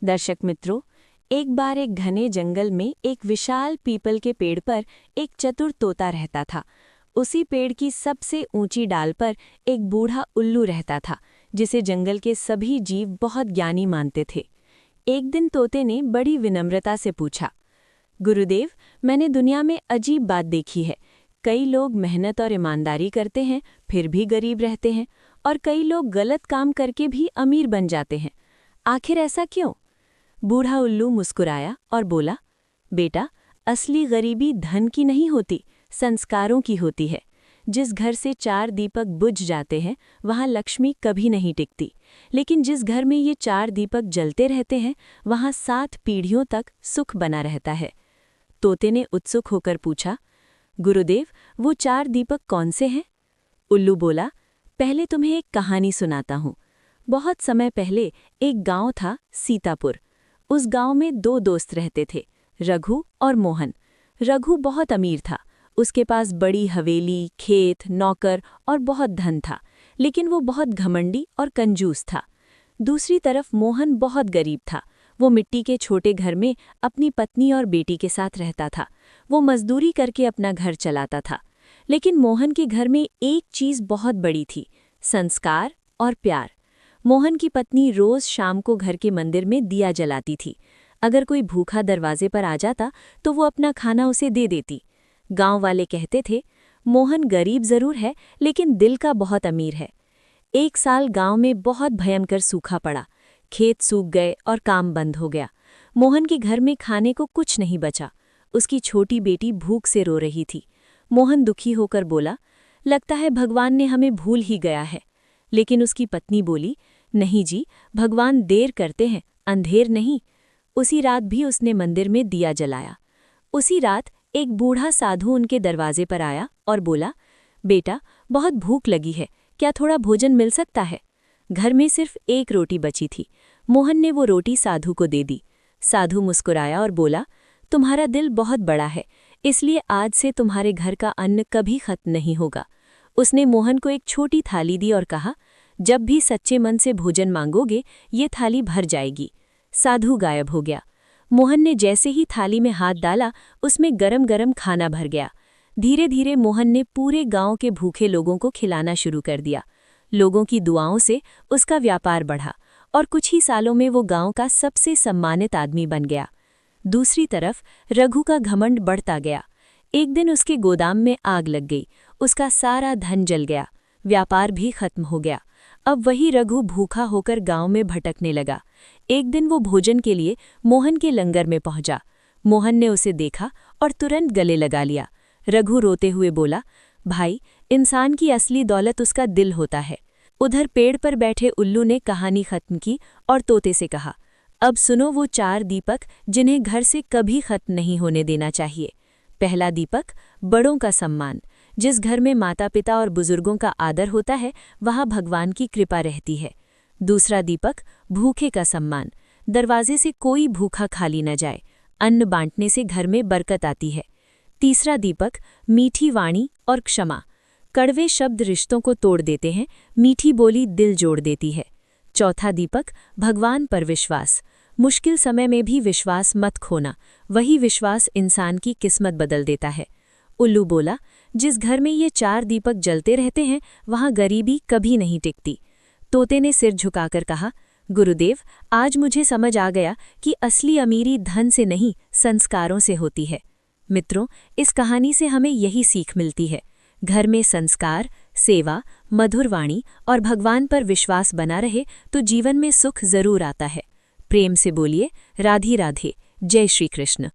दर्शक मित्रों, एक बार एक घने जंगल में एक विशाल पीपल के पेड़ पर एक चतुर तोता रहता था। उसी पेड़ की सबसे ऊंची डाल पर एक बूढ़ा उल्लू रहता था, जिसे जंगल के सभी जीव बहुत ज्ञानी मानते थे। एक दिन तोते ने बड़ी विनम्रता से पूछा, गुरुदेव, मैंने दुनिया में अजीब बात देखी है। कई लोग मेहनत और ईमानदारी करते हैं, फिर भी गरीब रहते हैं, और कई लोग गलत काम करके भी अमीर बन जाते हैं। आखिर ऐसा क्यों? बूढ़ा उल्लू मुस्कुराया और बोला, बेटा, असली गरीबी धन की नहीं होती, संस्कारों की होती है। जिस घर से 4 दीपक बुझ जाते हैं, वहाँ लक्ष्मी कभी नहीं टिकती। लेकिन जिस घर में ये 4 दीपक जलते रहते हैं, वहाँ 7 पीढ़ियों तक सुख बना रहता है। तोते ने उत्सुक होकर पूछा, गुरुदेव, वो 4 दीपक कौन से हैं? उल्लू बोला, पहले तुम्हें एक कहानी सुनाता हूँ। बहुत समय पहले एक गांव था, सीतापुर। उस गांव में 2 दोस्त रहते थे, रघु और मोहन। रघु बहुत अमीर था, उसके पास बड़ी हवेली, खेत, नौकर और बहुत धन था, लेकिन वो बहुत घमंडी और कंजूस था। दूसरी तरफ मोहन बहुत गरीब था। वो मिट्टी के छोटे घर में अपनी पत्नी और बेटी के साथ रहता था। वो मजदूरी करके अपना घर चलाता था। लेकिन मोहन के घर में एक चीज़ बहुत बड़ी थी, संस्कार और प्यार। मोहन की पत्नी रोज शाम को घर के मंदिर में दिया जलाती थी। अगर कोई भूखा दरवाजे पर आ जाता तो वो अपना खाना उसे दे देती। गांव वाले कहते थे, मोहन गरीब जरूर है, लेकिन दिल का बहुत अमीर है। एक साल गांव में बहुत भयंकर सूखा पड़ा। खेत सूख गए और काम बंद हो गया। मोहन के घर में खाने को कुछ नहीं बचा। उसकी छोटी बेटी भूख से रो रही थी। मोहन दुखी होकर बोला, लगता है भगवान ने हमें भूल ही गया है। लेकिन उसकी पत्नी बोली, नहीं जी, भगवान देर करते हैं, अंधेर नहीं। उसी रात भी उसने मंदिर में दिया जलाया। उसी रात एक बूढ़ा साधु उनके दरवाजे पर आया और बोला, बेटा, बहुत भूख लगी है, क्या थोड़ा भोजन मिल सकता है? घर में सिर्फ एक रोटी बची थी। मोहन ने वो रोटी साधु को दे दी। साधु मुस्कुराया और बोला, तुम्हारा दिल बहुत बड़ा है, इसलिए आज से तुम्हारे घर का अन्न कभी खत्म नहीं होगा। उसने मोहन को एक छोटी थाली दी और कहा, जब भी सच्चे मन से भोजन मांगोगे, ये थाली भर जाएगी। साधु गायब हो गया। मोहन ने जैसे ही थाली में हाथ डाला, उसमें गरम गरम खाना भर गया। धीरे धीरे मोहन ने पूरे गांव के भूखे लोगों को खिलाना शुरू कर दिया। लोगों की दुआओं से उसका व्यापार बढ़ा और कुछ ही सालों में वो गांव का सबसे सम्मानित आदमी बन गया। दूसरी तरफ रघु का घमंड बढ़ता गया। एक दिन उसके गोदाम में आग लग गई। उसका सारा धन जल गया, व्यापार भी खत्म हो गया। अब वही रघु भूखा होकर गांव में भटकने लगा। एक दिन वो भोजन के लिए मोहन के लंगर में पहुंचा। मोहन ने उसे देखा और तुरंत गले लगा लिया। रघु रोते हुए बोला, भाई, इंसान की असली दौलत उसका दिल होता है। उधर पेड़ पर बैठे उल्लू ने कहानी खत्म की और तोते से कहा, अब सुनो वो 4 दीपक जिन्हें घर से कभी खत्म नहीं होने देना चाहिए। पहला दीपक, बड़ों का सम्मान। जिस घर में माता पिता और बुजुर्गों का आदर होता है, वहाँ भगवान की कृपा रहती है। दूसरा दीपक, भूखे का सम्मान। दरवाजे से कोई भूखा खाली न जाए, अन्न बांटने से घर में बरकत आती है। तीसरा दीपक, मीठी वाणी और क्षमा। कड़वे शब्द रिश्तों को तोड़ देते हैं, मीठी बोली दिल जोड़ देती है। चौथा दीपक, भगवान पर विश्वास। मुश्किल समय में भी विश्वास मत खोना, वही विश्वास इंसान की किस्मत बदल देता है। उल्लू बोला, जिस घर में ये 4 दीपक जलते रहते हैं, वहाँ गरीबी कभी नहीं टिकती। तोते ने सिर झुकाकर कहा, गुरुदेव, आज मुझे समझ आ गया कि असली अमीरी धन से नहीं, संस्कारों से होती है। मित्रों, इस कहानी से हमें यही सीख मिलती है, घर में संस्कार, सेवा, मधुर वाणी और भगवान पर विश्वास बना रहे तो जीवन में सुख जरूर आता है। प्रेम से बोलिए, राधे राधे, जय श्री कृष्ण।